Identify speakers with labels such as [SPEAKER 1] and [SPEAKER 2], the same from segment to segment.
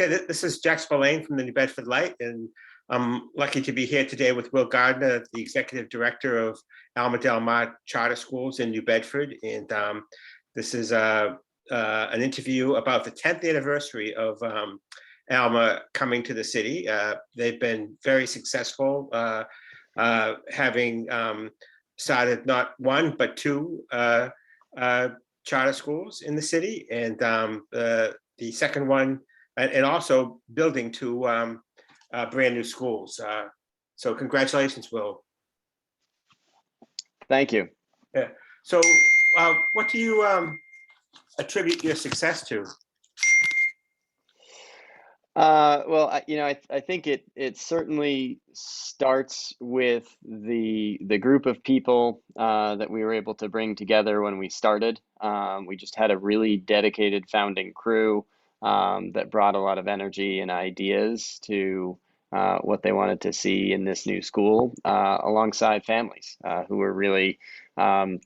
[SPEAKER 1] Okay, this is Jack Spillane from the New Bedford Light, and I'm lucky to be here today with Will Gardner, the Executive Director of Alma Charter Schools in New Bedford. And this is an interview about the 10th anniversary of Alma coming to the city. They've been very successful, having started not one, but two charter schools in the city. And the second one, and also building two brand new schools. So congratulations, Will.
[SPEAKER 2] Thank you.
[SPEAKER 1] Yeah. So what do you attribute your success to?
[SPEAKER 2] Well, I think it certainly starts with the group of people that we were able to bring together when we started. We just had a really dedicated founding crew that brought a lot of energy and ideas to what they wanted to see in this new school, alongside families who were really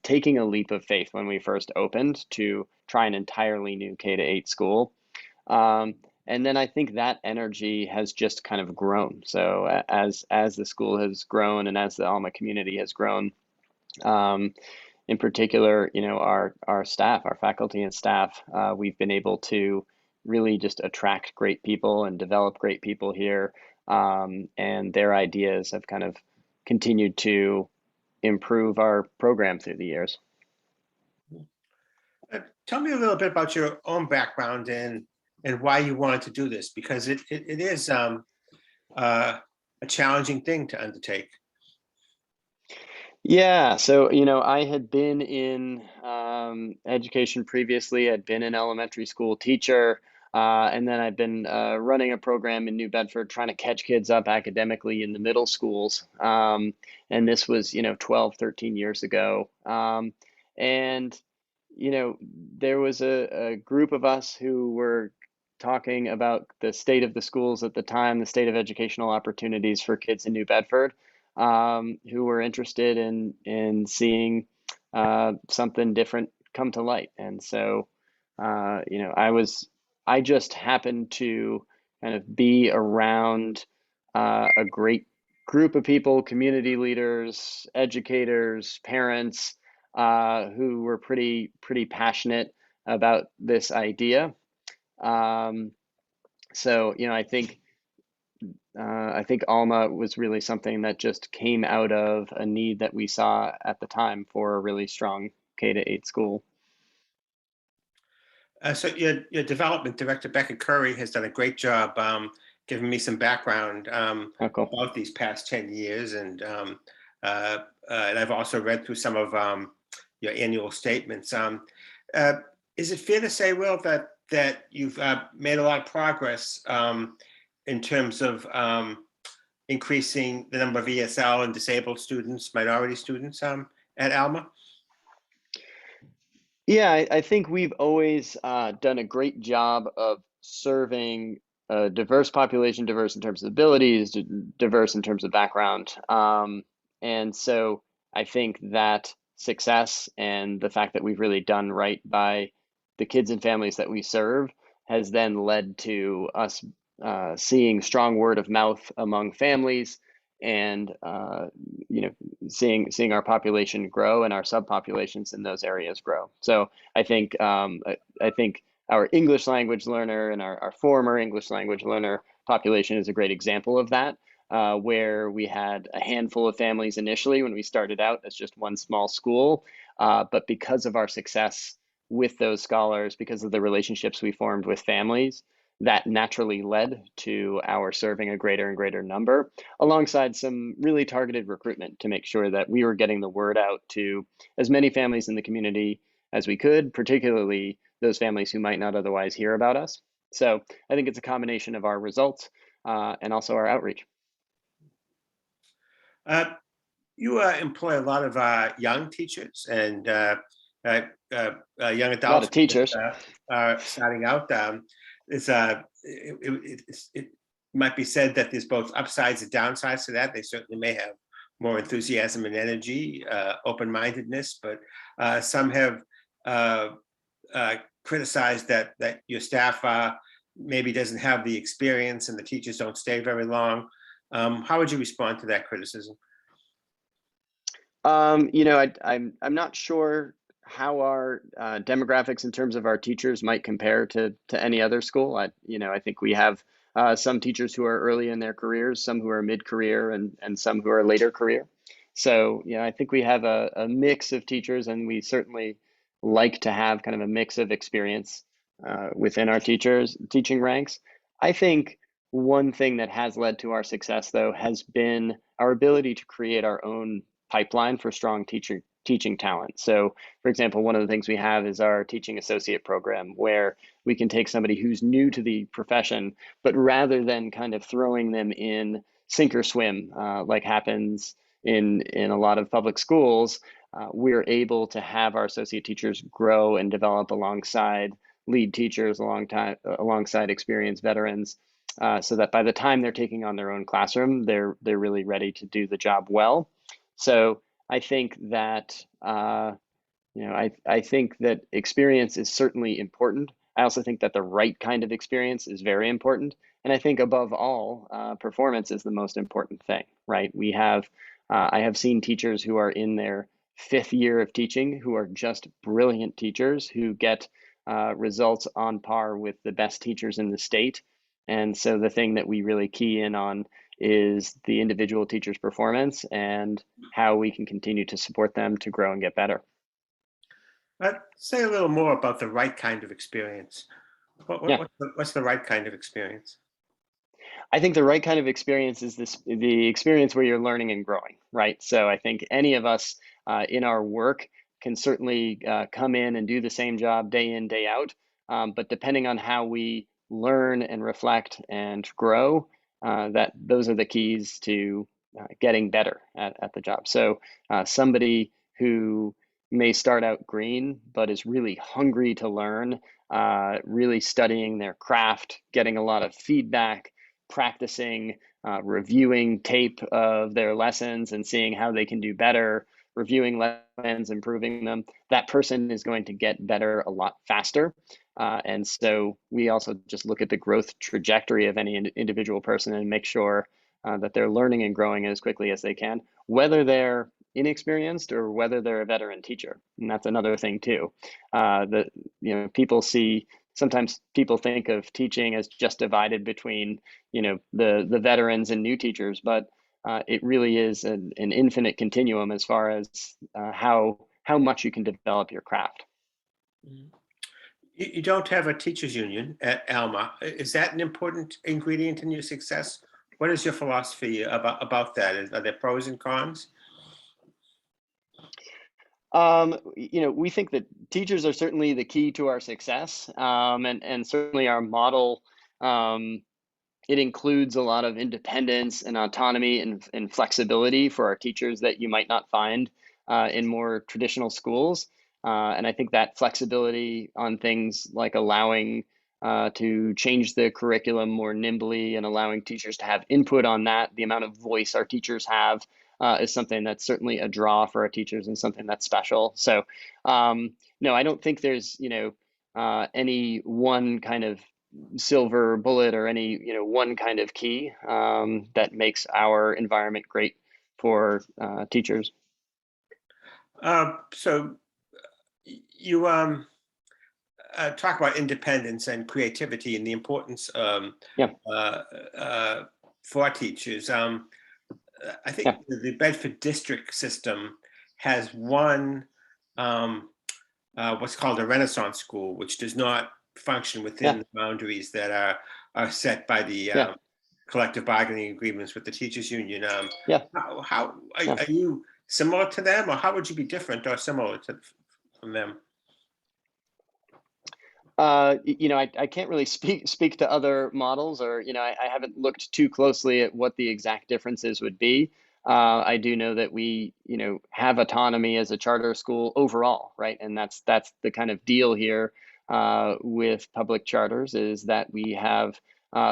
[SPEAKER 2] taking a leap of faith when we first opened to try an entirely new K-8 school. And then I think that energy has just kind of grown. So as the school has grown and as the Alma community has grown, in particular, our staff, our faculty and staff, we've been able to really just attract great people and develop great people here. And their ideas have kind of continued to improve our program through the years.
[SPEAKER 1] Tell me a little bit about your own background and why you wanted to do this, because it is a challenging thing to undertake.
[SPEAKER 2] Yeah, so I had been in education previously. I'd been an elementary school teacher, and then I'd been running a program in New Bedford trying to catch kids up academically in the middle schools. And this was 12, 13 years ago. And there was a group of us who were talking about the state of the schools at the time, the state of educational opportunities for kids in New Bedford, who were interested in seeing something different come to light. And so, I just happened to kind of be around a great group of people, community leaders, educators, parents, who were pretty passionate about this idea. So, I think Alma was really something that just came out of a need that we saw at the time for a really strong K-8 school.
[SPEAKER 1] So your development director, Becca Curry, has done a great job giving me some background
[SPEAKER 2] Cool.
[SPEAKER 1] about these past 10 years. And I've also read through some of your annual statements. Is it fair to say, Will, that you've made a lot of progress in terms of increasing the number of ESL and disabled students, minority students at Alma?
[SPEAKER 2] Yeah, I think we've always done a great job of serving a diverse population, diverse in terms of abilities, diverse in terms of background. And so I think that success and the fact that we've really done right by the kids and families that we serve has then led to us seeing strong word of mouth among families and seeing our population grow and our subpopulations in those areas grow. So I think our English language learner and our former English language learner population is a great example of that, where we had a handful of families initially when we started out as just one small school, but because of our success with those scholars, because of the relationships we formed with families, that naturally led to our serving a greater and greater number, alongside some really targeted recruitment to make sure that we were getting the word out to as many families in the community as we could, particularly those families who might not otherwise hear about us. So I think it's a combination of our results and also our outreach.
[SPEAKER 1] You employ a lot of young teachers and young adults. A
[SPEAKER 2] lot of teachers
[SPEAKER 1] are starting out. It might be said that there's both upsides and downsides to that. They certainly may have more enthusiasm and energy, open-mindedness, but some have criticized that your staff maybe doesn't have the experience and the teachers don't stay very long. How would you respond to that criticism?
[SPEAKER 2] I'm not sure how our demographics in terms of our teachers might compare to any other school. I think we have some teachers who are early in their careers, some who are mid-career, and some who are later career. So, I think we have a mix of teachers, and we certainly like to have kind of a mix of experience within our teaching ranks. I think one thing that has led to our success, though, has been our ability to create our own pipeline for strong teaching talent. So, for example, one of the things we have is our teaching associate program, where we can take somebody who's new to the profession, but rather than kind of throwing them in sink or swim, like happens in a lot of public schools, we're able to have our associate teachers grow and develop alongside lead teachers, alongside experienced veterans, so that by the time they're taking on their own classroom, they're really ready to do the job well. So I think that I think that experience is certainly important. I also think that the right kind of experience is very important, and I think above all, performance is the most important thing. Right? I have seen teachers who are in their fifth year of teaching who are just brilliant teachers who get results on par with the best teachers in the state. And so the thing that we really key in on is the individual teacher's performance and how we can continue to support them to grow and get better.
[SPEAKER 1] Say a little more about the right kind of experience.
[SPEAKER 2] Yeah.
[SPEAKER 1] What's the right kind of experience?
[SPEAKER 2] I think the right kind of experience is the experience where you're learning and growing, right? So I think any of us in our work can certainly come in and do the same job day in, day out. But depending on how we learn and reflect and grow, that those are the keys to getting better at the job. So somebody who may start out green, but is really hungry to learn, really studying their craft, getting a lot of feedback, practicing, reviewing tape of their lessons and seeing how they can do better, reviewing lessons, improving them, that person is going to get better a lot faster. And so we also just look at the growth trajectory of any individual person and make sure that they're learning and growing as quickly as they can, whether they're inexperienced or whether they're a veteran teacher. And that's another thing too. Sometimes people think of teaching as just divided between, the veterans and new teachers, but it really is an infinite continuum as far as how much you can develop your craft.
[SPEAKER 1] You don't have a teachers union at Alma. Is that an important ingredient in your success? What is your philosophy about that? Are there pros and cons?
[SPEAKER 2] We think that teachers are certainly the key to our success, and certainly our model. It includes a lot of independence and autonomy and flexibility for our teachers that you might not find in more traditional schools. And I think that flexibility on things like allowing to change the curriculum more nimbly and allowing teachers to have input on that, the amount of voice our teachers have, is something that's certainly a draw for our teachers and something that's special. So, no, I don't think there's, any one kind of silver bullet or any, one kind of key that makes our environment great for teachers.
[SPEAKER 1] So you talk about independence and creativity and the importance
[SPEAKER 2] Yeah.
[SPEAKER 1] For teachers. I think the Bedford district system has one what's called a Renaissance school, which does not function within the boundaries that are set by the collective bargaining agreements with the teachers union. How are you similar to them, or how would you be different or similar from them?
[SPEAKER 2] I can't really speak to other models, or I haven't looked too closely at what the exact differences would be. I do know that we have autonomy as a charter school overall, right? And that's the kind of deal here with public charters, is that we have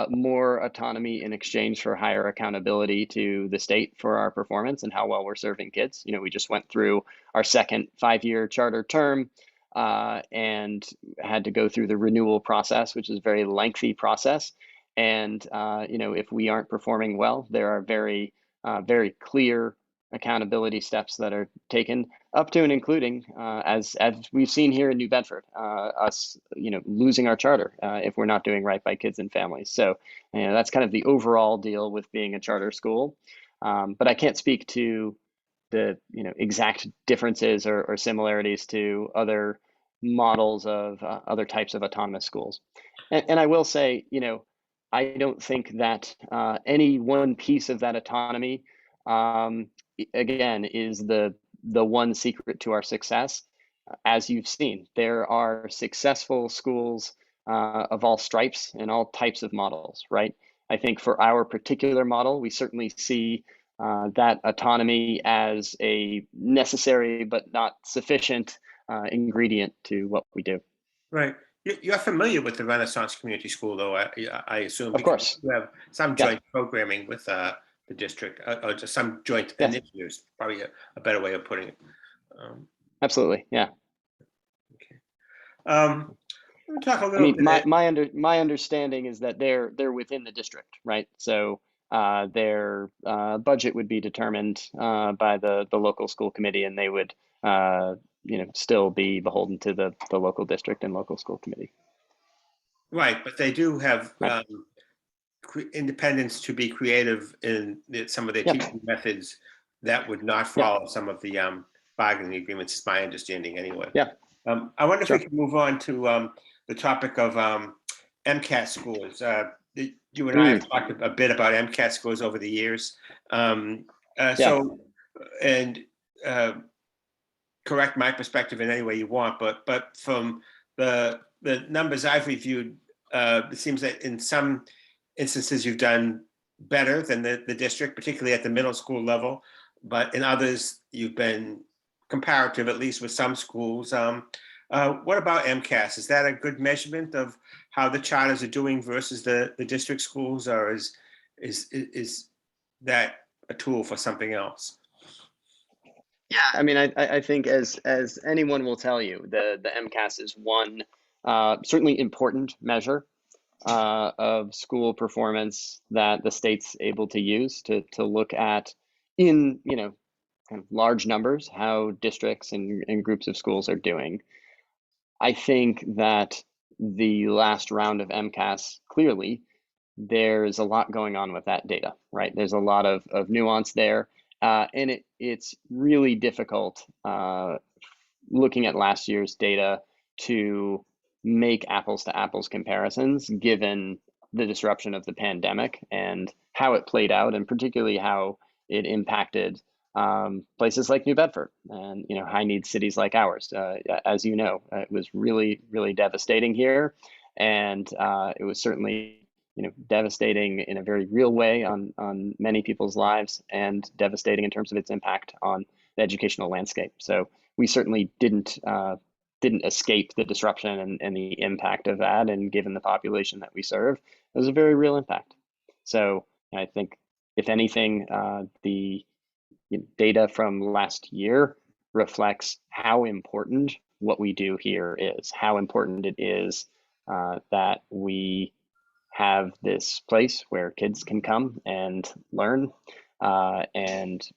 [SPEAKER 2] more autonomy in exchange for higher accountability to the state for our performance and how well we're serving kids. We just went through our second 5-year charter term. and had to go through the renewal process, which is a very lengthy process. And if we aren't performing well, there are very clear accountability steps that are taken, up to and including, as we've seen here in New Bedford, us losing our charter if we're not doing right by kids and families. So that's kind of the overall deal with being a charter school. But I can't speak to the exact differences or similarities to other models of other types of autonomous schools. And I will say, I don't think that any one piece of that autonomy, again, is the one secret to our success. As you've seen, there are successful schools of all stripes and all types of models, right? I think for our particular model, we certainly see that autonomy as a necessary but not sufficient ingredient to what we do.
[SPEAKER 1] Right. You're familiar with the Renaissance Community School, though, I assume,
[SPEAKER 2] Of
[SPEAKER 1] because
[SPEAKER 2] course.
[SPEAKER 1] you have some
[SPEAKER 2] Yeah.
[SPEAKER 1] joint programming with the district, or just some joint
[SPEAKER 2] Yes.
[SPEAKER 1] initiatives, probably a better way of putting it.
[SPEAKER 2] Absolutely. Yeah.
[SPEAKER 1] Okay. Let me talk a
[SPEAKER 2] I
[SPEAKER 1] little
[SPEAKER 2] mean,
[SPEAKER 1] bit.
[SPEAKER 2] my understanding is that they're within the district, right? So their budget would be determined by the local school committee, and they would still be beholden to the local district and local school committee.
[SPEAKER 1] Right, but they do have
[SPEAKER 2] Right.
[SPEAKER 1] independence to be creative in some of their
[SPEAKER 2] Yep.
[SPEAKER 1] teaching methods that would not follow some of the bargaining agreements, is my understanding anyway.
[SPEAKER 2] Yeah.
[SPEAKER 1] I wonder
[SPEAKER 2] Sure.
[SPEAKER 1] if we could move on to the topic of MCAS scores. You and I have talked a bit about MCAS scores over the years. So, and correct my perspective in any way you want, but from the numbers I've reviewed, it seems that in some instances you've done better than the district, particularly at the middle school level, but in others you've been comparative, at least with some schools. What about MCAS? Is that a good measurement of how the charters are doing versus the district schools, or is that a tool for something else?
[SPEAKER 2] Yeah, I mean, I think as anyone will tell you, the MCAS is one certainly important measure of school performance that the state's able to use to look at in kind of large numbers how districts and groups of schools are doing. I think that the last round of MCAS, clearly there's a lot going on with that data, right? There's a lot of nuance there. And it's really difficult looking at last year's data to make apples to apples comparisons given the disruption of the pandemic and how it played out, and particularly how it impacted places like New Bedford and high need cities like ours. As you know, it was really, really devastating here, and it was certainly devastating in a very real way on many people's lives, and devastating in terms of its impact on the educational landscape. So we certainly didn't escape the disruption and the impact of that. And given the population that we serve, it was a very real impact. So I think, if anything, the data from last year reflects how important what we do here is, how important it is that we have this place where kids can come and learn and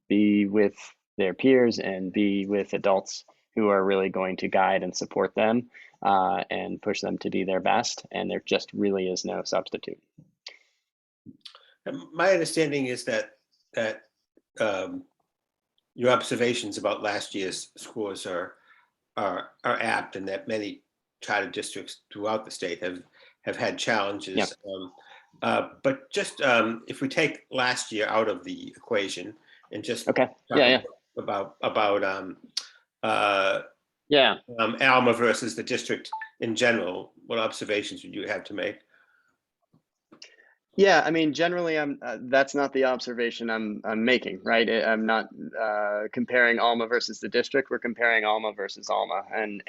[SPEAKER 2] be with their peers and be with adults who are really going to guide and support them and push them to be their best. And there just really is no substitute.
[SPEAKER 1] My understanding is that your observations about last year's scores are apt, and that many charter districts throughout the state have had challenges.
[SPEAKER 2] Yeah.
[SPEAKER 1] But just if we take last year out of the equation and just
[SPEAKER 2] Okay.
[SPEAKER 1] talk about Alma versus the district in general, what observations would you have to make?
[SPEAKER 2] Yeah, I mean, generally, that's not the observation I'm making, right? I'm not comparing Alma versus the district. We're comparing Alma versus Alma, and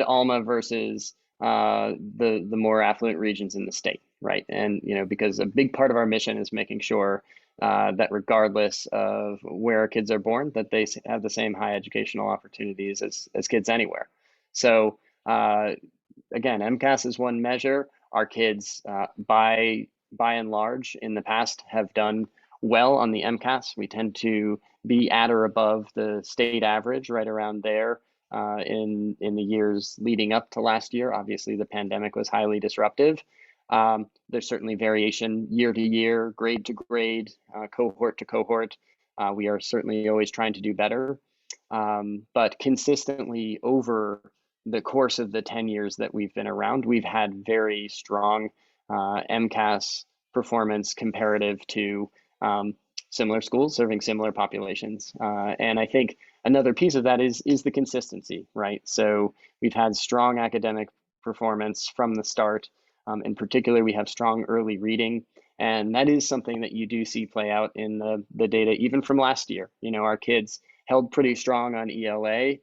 [SPEAKER 2] Alma versus the more affluent regions in the state, right? And because a big part of our mission is making sure that regardless of where kids are born, that they have the same high educational opportunities as kids anywhere. So again, MCAS is one measure. Our kids, by and large, in the past, have done well on the MCAS. We tend to be at or above the state average, right around there. In the years leading up to last year, obviously the pandemic was highly disruptive. There's certainly variation year to year, grade to grade, cohort to cohort. We are certainly always trying to do better, but consistently over the course of the 10 years that we've been around, we've had very strong MCAS performance comparative to similar schools serving similar populations. And I think another piece of that is the consistency, right? So we've had strong academic performance from the start. In particular, we have strong early reading, and that is something that you do see play out in the data, even from last year. You know, our kids held pretty strong on ELA,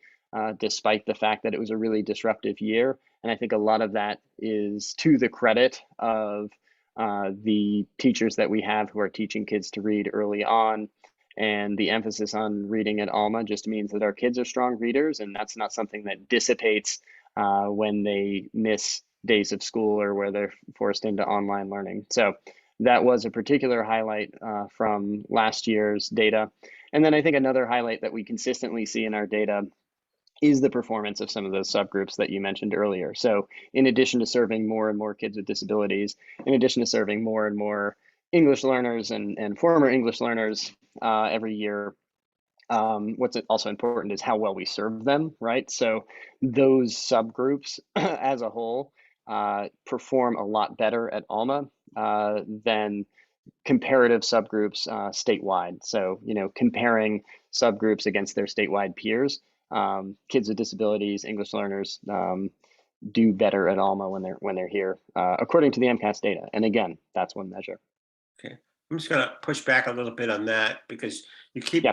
[SPEAKER 2] despite the fact that it was a really disruptive year. And I think a lot of that is to the credit of the teachers that we have who are teaching kids to read early on. And the emphasis on reading at Alma just means that our kids are strong readers, and that's not something that dissipates when they miss days of school or where they're forced into online learning. So that was a particular highlight from last year's data. And then I think another highlight that we consistently see in our data is the performance of some of those subgroups that you mentioned earlier. So in addition to serving more and more kids with disabilities, in addition to serving more and more English learners and former English learners every year, what's also important is how well we serve them, right? So those subgroups as a whole perform a lot better at Alma than comparative subgroups statewide. So, you know, comparing subgroups against their statewide peers, kids with disabilities, English learners do better at Alma when they're here, according to the MCAS data. And again, that's one measure.
[SPEAKER 1] Okay, I'm just going to push back a little bit on that because you keep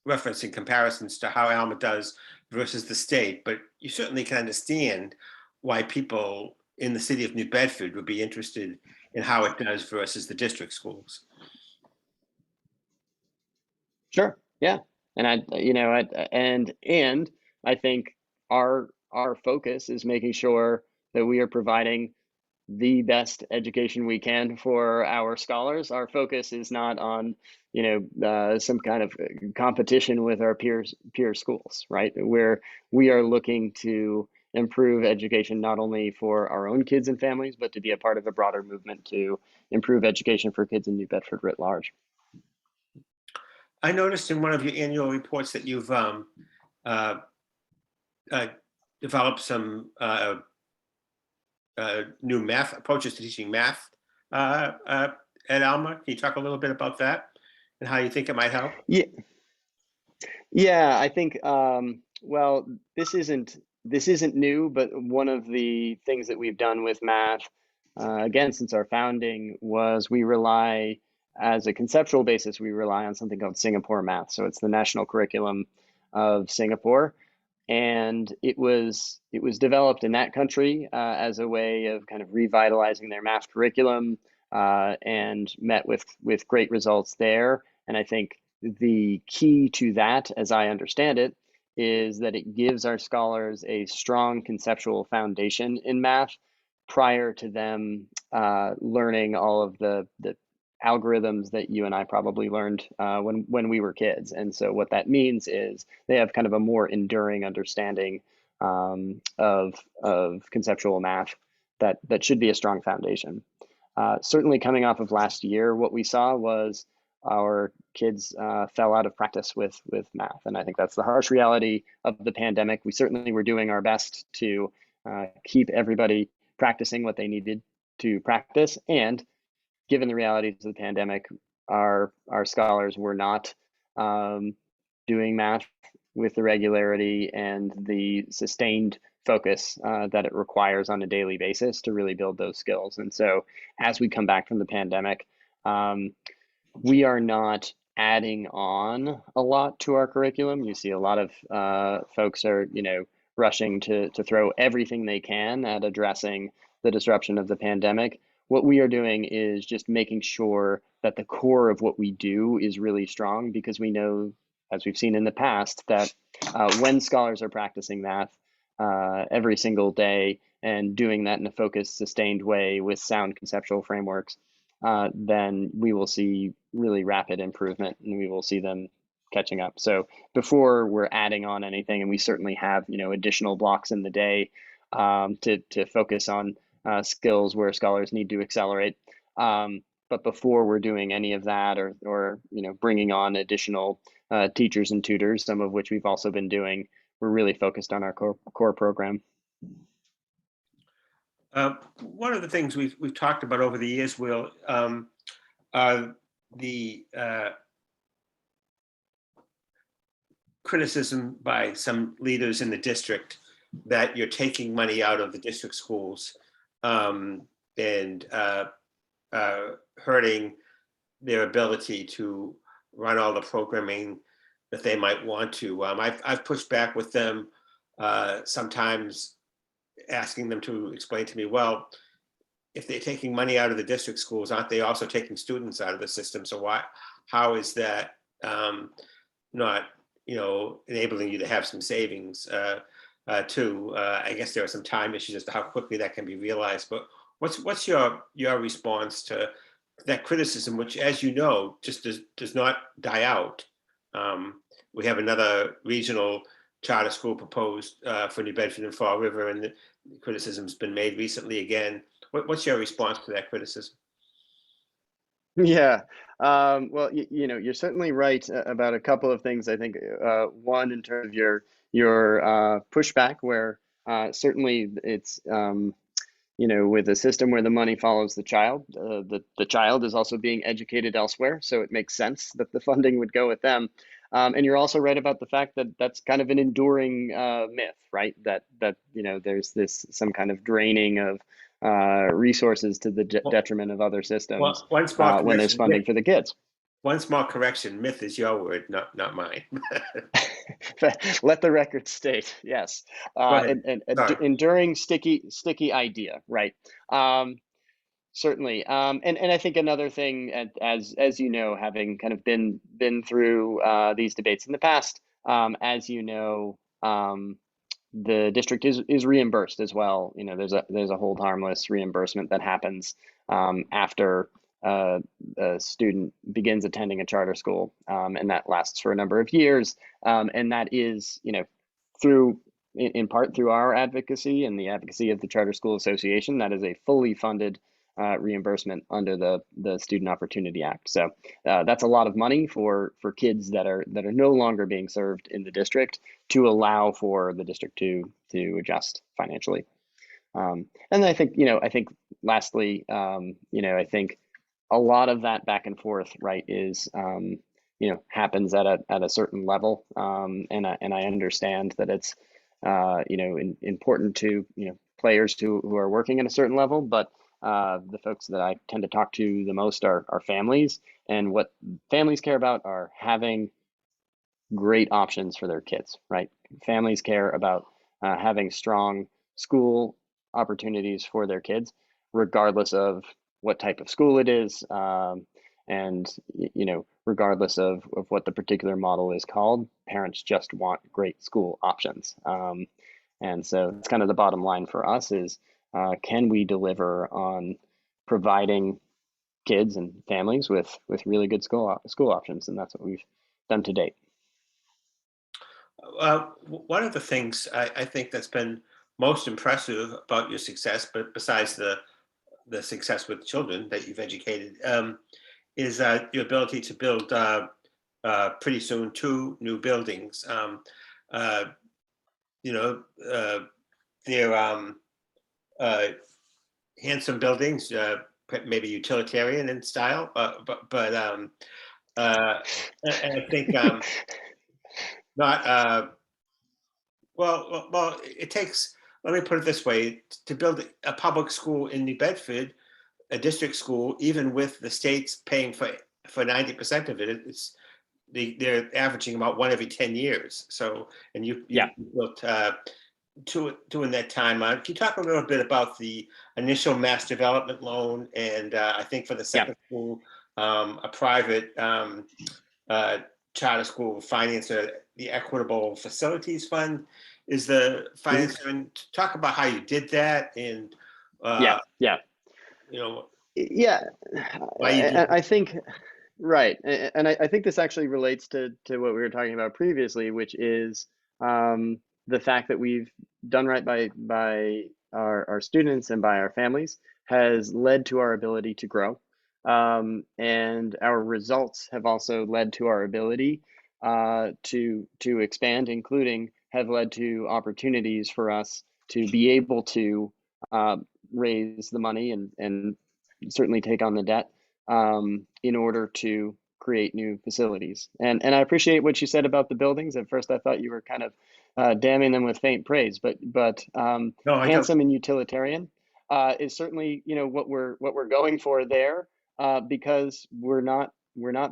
[SPEAKER 1] referencing comparisons to how Alma does versus the state, but you certainly can understand why people in the city of New Bedford would be interested in how it does versus the district schools.
[SPEAKER 2] Sure. Yeah. And I think our focus is making sure that we are providing the best education we can for our scholars. Our focus is not on, some kind of competition with our peer schools, right? Where we are looking to improve education not only for our own kids and families, but to be a part of a broader movement to improve education for kids in New Bedford writ large.
[SPEAKER 1] I noticed in one of your annual reports that you've developed some new math approaches to teaching math at Alma. Can you talk a little bit about that and how you think it might help?
[SPEAKER 2] Yeah, I think well, this isn't new, but one of the things that we've done with math, again, since our founding, was we rely, as a conceptual basis, we rely on something called Singapore Math. So it's the national curriculum of Singapore. And it was developed in that country as a way of kind of revitalizing their math curriculum and met with great results there. And I think the key to that, as I understand it, is that it gives our scholars a strong conceptual foundation in math prior to them learning all of the algorithms that you and I probably learned when we were kids. And so what that means is they have kind of a more enduring understanding of conceptual math that should be a strong foundation. Certainly coming off of last year, what we saw was our kids fell out of practice with math. And I think that's the harsh reality of the pandemic. We certainly were doing our best to keep everybody practicing what they needed to practice. And given the realities of the pandemic, our scholars were not doing math with the regularity and the sustained focus that it requires on a daily basis to really build those skills. And so as we come back from the pandemic, we are not adding on a lot to our curriculum. You see a lot of folks are, rushing to throw everything they can at addressing the disruption of the pandemic. What we are doing is just making sure that the core of what we do is really strong, because we know, as we've seen in the past, that when scholars are practicing math every single day and doing that in a focused, sustained way with sound conceptual frameworks, then we will see really rapid improvement, and we will see them catching up. So before we're adding on anything, and we certainly have, you know, additional blocks in the day to focus on skills where scholars need to accelerate. But before we're doing any of that, or you know, bringing on additional teachers and tutors, some of which we've also been doing, we're really focused on our core program.
[SPEAKER 1] One of the things we've talked about over the years, Will, the criticism by some leaders in the district that you're taking money out of the district schools and hurting their ability to run all the programming that they might want to. I've pushed back with them, sometimes asking them to explain to me, well, if they're taking money out of the district schools, aren't they also taking students out of the system? So how is that not, you know, enabling you to have some savings too? I guess there are some time issues as to how quickly that can be realized, but what's your response to that criticism, which, as you know, just does not die out? We have another regional charter school proposed for New Bedford and Fall River, and the criticism's been made recently again. What's your response to that criticism?
[SPEAKER 2] Yeah, well, you know, you're certainly right about a couple of things. I think one, in terms of your pushback, where certainly it's you know, with a system where the money follows the child, the child is also being educated elsewhere, so it makes sense that the funding would go with them. And you're also right about the fact that that's kind of an enduring myth, right? That you know, there's some kind of draining of resources to the detriment of other systems
[SPEAKER 1] One small
[SPEAKER 2] when there's funding
[SPEAKER 1] myth,
[SPEAKER 2] for the kids.
[SPEAKER 1] one small correction: myth is your word, not mine.
[SPEAKER 2] Let the record state, yes.
[SPEAKER 1] Go ahead.
[SPEAKER 2] And
[SPEAKER 1] Sorry.
[SPEAKER 2] enduring sticky idea, right? Certainly. And I think another thing, as you know, having kind of been through these debates in the past, as you know, the district is reimbursed as well. You know, there's a hold harmless reimbursement that happens after a student begins attending a charter school, and that lasts for a number of years. And that is, you know, in part through our advocacy and the advocacy of the Charter School Association. That is a fully funded reimbursement under the Student Opportunity Act. So that's a lot of money for kids that are no longer being served in the district, to allow for the district to adjust financially. And I think, you know, lastly, you know, I think a lot of that back and forth, right, is you know, happens at a certain level, and I understand that it's you know, important to, you know, players who are working at a certain level, but the folks that I tend to talk to the most are families, and what families care about are having great options for their kids, right? Families care about having strong school opportunities for their kids, regardless of what type of school it is, and you know, regardless of what the particular model is called. Parents just want great school options, and so that's kind of the bottom line for us: is can we deliver on providing kids and families with really good school options? And that's what we've done to date.
[SPEAKER 1] One of the things I think that's been most impressive about your success, but besides the success with children that you've educated, is your ability to build pretty soon 2 new buildings. You know, they're handsome buildings, maybe utilitarian in style, but and I think not well, it takes, let me put it this way, to build a public school in New Bedford, a district school, even with the states paying for 90% of it, they're averaging about 1 every 10 years. So, and you built 2 in that time. Can you talk a little bit about the initial mass development loan, and I think for the second school, a private charter school financer, the Equitable Facilities Fund is the financer. And talk about how you did that, and
[SPEAKER 2] Yeah, yeah,
[SPEAKER 1] you know
[SPEAKER 2] yeah.
[SPEAKER 1] why you did.
[SPEAKER 2] I think right, and I think this actually relates to what we were talking about previously, which is the fact that we've done right by our students and by our families has led to our ability to grow, and our results have also led to our ability to expand, including have led to opportunities for us to be able to uh, raise the money and certainly take on the debt in order to create new facilities. And I appreciate what you said about the buildings. At first, I thought you were kind of damning them with faint praise, but
[SPEAKER 1] No, I don't.
[SPEAKER 2] handsome and utilitarian is certainly what we're going for there, because we're not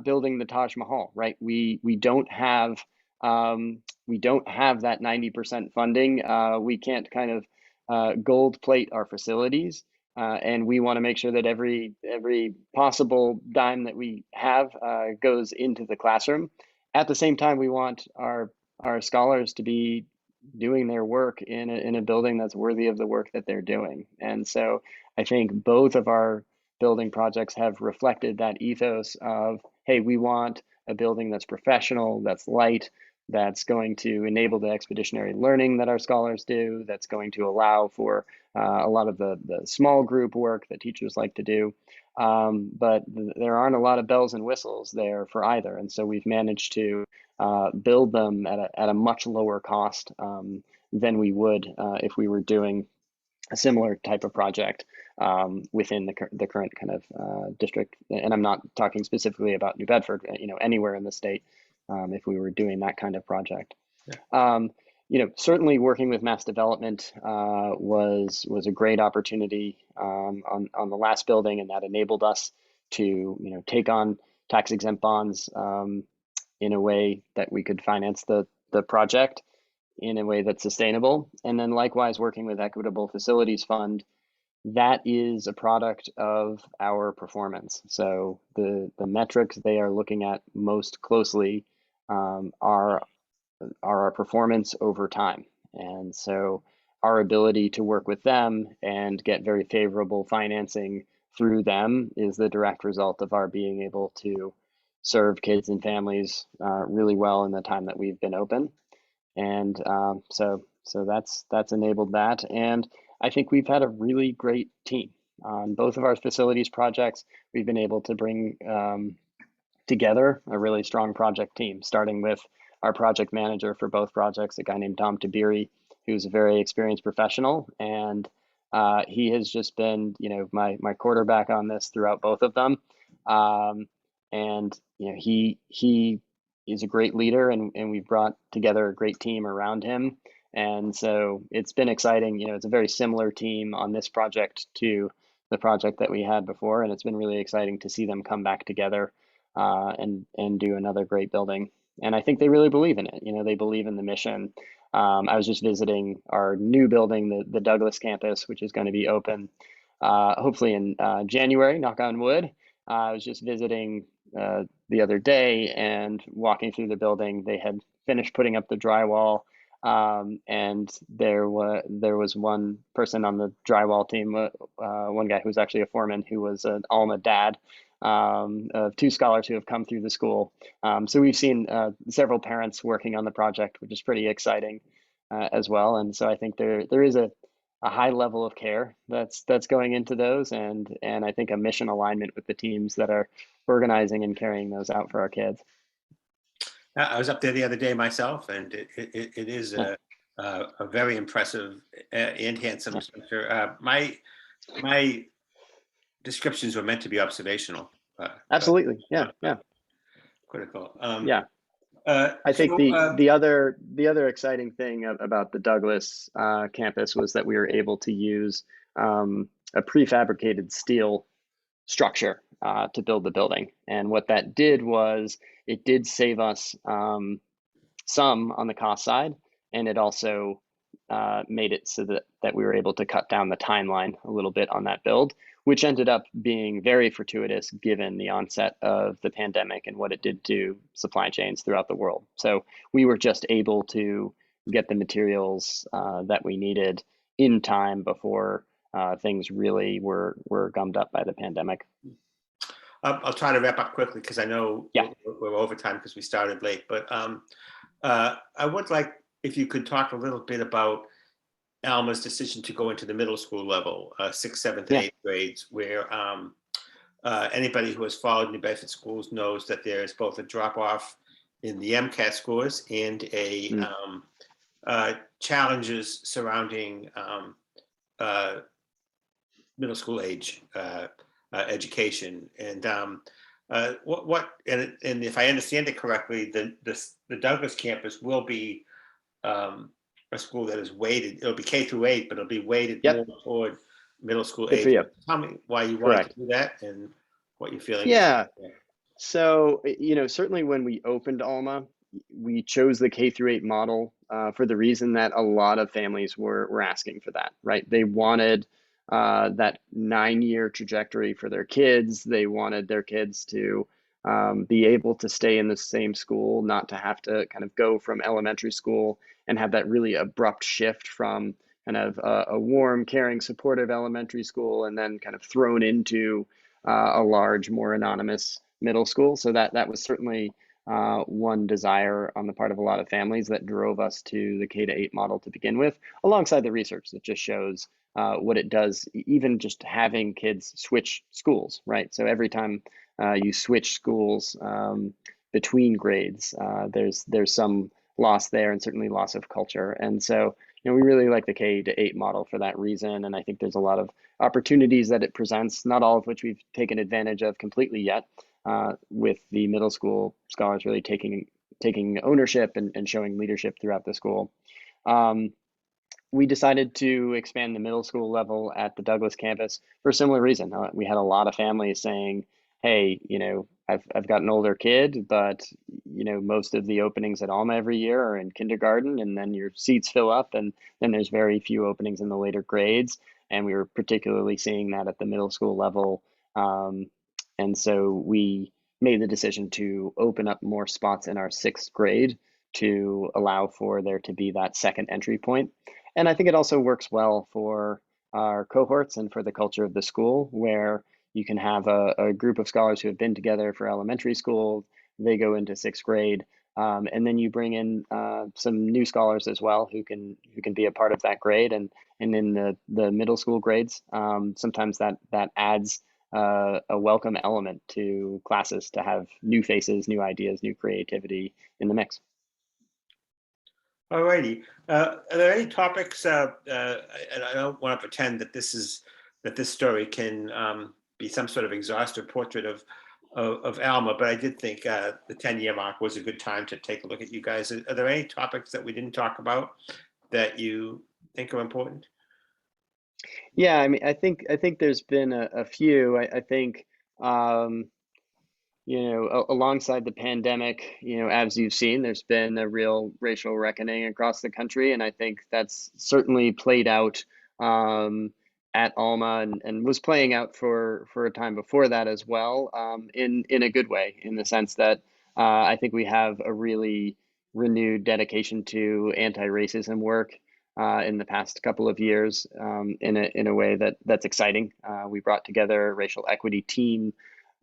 [SPEAKER 2] building the Taj Mahal, right? We don't have that 90% funding. We can't kind of gold plate our facilities. And we want to make sure that every possible dime that we have goes into the classroom. At the same time, we want our scholars to be doing their work in a building that's worthy of the work that they're doing. And so I think both of our building projects have reflected that ethos of, hey, we want a building that's professional, that's light, that's going to enable the expeditionary learning that our scholars do, that's going to allow for a lot of the small group work that teachers like to do. But there aren't a lot of bells and whistles there for either. And so we've managed to build them at a much lower cost than we would if we were doing a similar type of project within the current kind of district. And I'm not talking specifically about New Bedford, anywhere in the state, if we were doing that kind of project.
[SPEAKER 1] Yeah.
[SPEAKER 2] Certainly working with mass development was a great opportunity on the last building, and that enabled us to take on tax exempt bonds in a way that we could finance the project in a way that's sustainable. And then likewise working with Equitable Facilities Fund, that is a product of our performance. So the metrics they are looking at most closely are our performance over time. And so our ability to work with them and get very favorable financing through them is the direct result of our being able to serve kids and families really well in the time that we've been open. And so that's enabled that. And I think we've had a really great team on both of our facilities projects. We've been able to bring together a really strong project team, starting with our project manager for both projects, a guy named Tom Tabiri, who's a very experienced professional. And he has just been, my quarterback on this throughout both of them. And he is a great leader, and we've brought together a great team around him. And so it's been exciting. It's a very similar team on this project to the project that we had before, and it's been really exciting to see them come back together and do another great building. And I think they really believe in it. They believe in the mission. I was just visiting our new building, the Douglas campus, which is going to be open hopefully in January, knock on wood. I was just visiting the other day and walking through the building. They had finished putting up the drywall, and there was one person on the drywall team, one guy who's actually a foreman, who was an Alma dad of two scholars who have come through the school. So we've seen several parents working on the project, which is pretty exciting as well. And so I think there is a high level of care that's going into those, and I think a mission alignment with the teams that are organizing and carrying those out for our kids.
[SPEAKER 1] I was up there the other day myself, and it is a very impressive and handsome structure. My descriptions were meant to be observational.
[SPEAKER 2] Absolutely, yeah.
[SPEAKER 1] Critical.
[SPEAKER 2] Yeah. I think the other exciting thing about the Douglas campus was that we were able to use a prefabricated steel structure to build the building. And what that did was it did save us some on the cost side, and it also made it so that we were able to cut down the timeline a little bit on that build, which ended up being very fortuitous given the onset of the pandemic and what it did to supply chains throughout the world. So we were just able to get the materials that we needed in time before things really were gummed up by the pandemic.
[SPEAKER 1] I'll try to wrap up quickly because I know
[SPEAKER 2] Yeah.
[SPEAKER 1] we're over time because we started late. But I would like if you could talk a little bit about Alma's decision to go into the middle school level, sixth, seventh, and
[SPEAKER 2] Yeah.
[SPEAKER 1] eighth grades, where anybody who has followed New Bedford schools knows that there is both a drop off in the MCAS scores and a challenges surrounding middle school age education. And and if I understand it correctly, the Douglas campus will be a school that is weighted. It'll be K through 8, but it'll be weighted
[SPEAKER 2] Yep.
[SPEAKER 1] more toward middle school
[SPEAKER 2] Good for
[SPEAKER 1] age.
[SPEAKER 2] you.
[SPEAKER 1] Tell me why you wanted
[SPEAKER 2] Correct.
[SPEAKER 1] to do that and what your feeling is.
[SPEAKER 2] Yeah. So, certainly when we opened Alma, we chose the K through 8 model for the reason that a lot of families were asking for that, right? They wanted that 9-year trajectory for their kids. They wanted their kids to be able to stay in the same school, not to have to kind of go from elementary school and have that really abrupt shift from kind of a warm, caring, supportive elementary school and then kind of thrown into a large, more anonymous middle school. So that was certainly one desire on the part of a lot of families that drove us to the K to 8 model to begin with, alongside the research that just shows what it does, even just having kids switch schools, right? So every time you switch schools between grades, there's some loss there and certainly loss of culture. And so, we really like the K to 8 model for that reason. And I think there's a lot of opportunities that it presents, not all of which we've taken advantage of completely yet, with the middle school scholars really taking ownership and showing leadership throughout the school. We decided to expand the middle school level at the Douglas campus for a similar reason. We had a lot of families saying, hey, I've got an older kid, but most of the openings at Alma every year are in kindergarten, and then your seats fill up, and then there's very few openings in the later grades. And we were particularly seeing that at the middle school level. And so we made the decision to open up more spots in our 6th grade to allow for there to be that second entry point. And I think it also works well for our cohorts and for the culture of the school, where you can have a group of scholars who have been together for elementary school, they go into 6th grade, and then you bring in some new scholars as well who can be a part of that grade. And in the middle school grades, sometimes that adds a welcome element to classes to have new faces, new ideas, new creativity in the mix.
[SPEAKER 1] All righty. Are there any topics, and I don't want to pretend that this story can be some sort of exhaustive portrait of Alma, but I did think the 10-year mark was a good time to take a look at you guys. Are there any topics that we didn't talk about that you think are important?
[SPEAKER 2] Yeah, I mean, I think there's been a few. I think alongside the pandemic, as you've seen, there's been a real racial reckoning across the country, and I think that's certainly played out at Alma and was playing out for a time before that as well, in a good way, in the sense that I think we have a really renewed dedication to anti-racism work in the past couple of years, in a way that's exciting. We brought together a racial equity team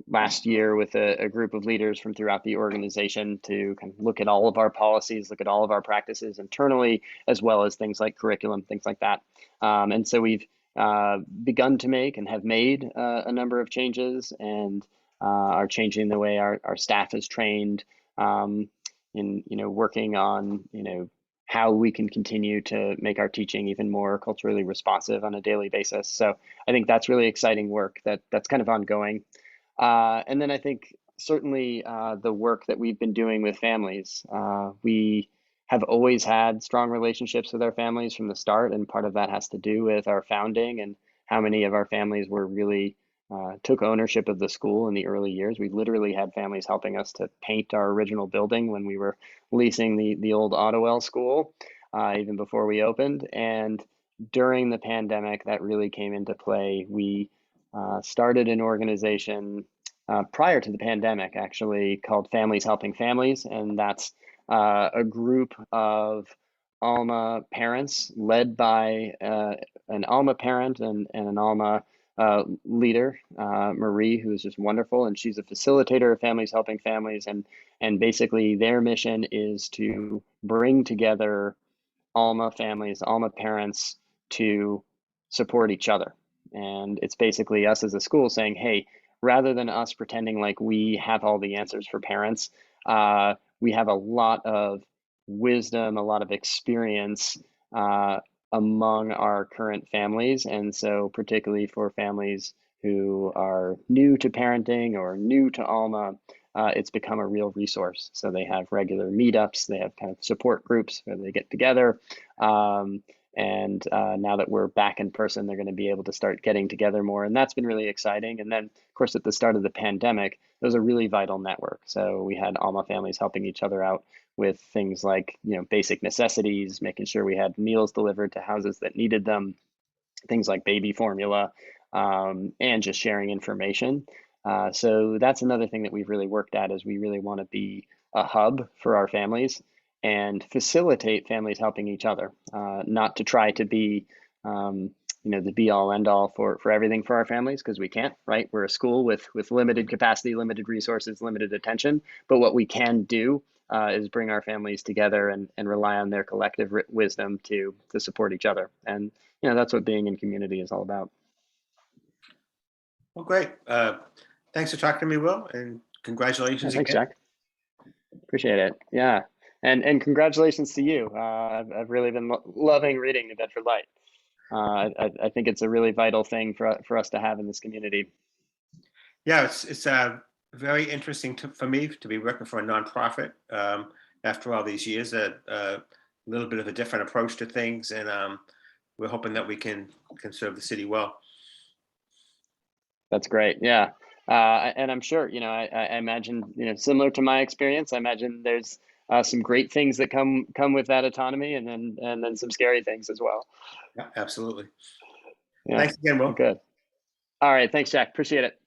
[SPEAKER 2] last year with a group of leaders from throughout the organization to kind of look at all of our policies, look at all of our practices internally, as well as things like curriculum, things like that. And so we've begun to make and have made a number of changes, and are changing the way our staff is trained, in working on how we can continue to make our teaching even more culturally responsive on a daily basis. So I think that's really exciting work that's kind of ongoing. And then I think certainly the work that we've been doing with families. We have always had strong relationships with our families from the start, and part of that has to do with our founding and how many of our families were really took ownership of the school in the early years. We literally had families helping us to paint our original building when we were leasing the old Ottawell school. even before we opened. And during the pandemic, that really came into play. We started an organization prior to the pandemic, actually, called Families Helping Families, and that's a group of Alma parents led by an Alma parent and an Alma leader, Marie, who is just wonderful, and she's a facilitator of Families Helping Families, and basically their mission is to bring together Alma families, Alma parents to support each other. And it's basically us as a school saying, hey, rather than us pretending like we have all the answers for parents, we have a lot of wisdom, a lot of experience among our current families. And so, particularly for families who are new to parenting or new to Alma, it's become a real resource. So they have regular meetups, they have kind of support groups where they get together. And now that we're back in person, they're going to be able to start getting together more. And that's been really exciting. And then, of course, at the start of the pandemic, it was a really vital network. So we had Alma families helping each other out with things like, basic necessities, making sure we had meals delivered to houses that needed them, things like baby formula, and just sharing information. So that's another thing that we've really worked at, is we really want to be a hub for our families and facilitate families helping each other, not to try to be the be all end all for everything for our families, because we can't, right? We're a school with limited capacity, limited resources, limited attention. But what we can do is bring our families together and rely on their collective wisdom to support each other. And that's what being in community is all about.
[SPEAKER 1] Well, great. Thanks for talking to me, Will, and congratulations
[SPEAKER 2] Thanks,
[SPEAKER 1] again.
[SPEAKER 2] Jack. Appreciate it. Yeah. And congratulations to you. I've really been loving reading the Bedford Light. I think it's a really vital thing for us to have in this community.
[SPEAKER 1] Yeah, it's very interesting for me to be working for a nonprofit after all these years. A little bit of a different approach to things, and we're hoping that we can serve the city well.
[SPEAKER 2] That's great. Yeah. And I'm sure, I imagine, similar to my experience, I imagine there's some great things that come with that autonomy, and then some scary things as well.
[SPEAKER 1] Yeah, absolutely.
[SPEAKER 2] Yeah.
[SPEAKER 1] Thanks again, Will.
[SPEAKER 2] Good. All right. Thanks, Jack. Appreciate it.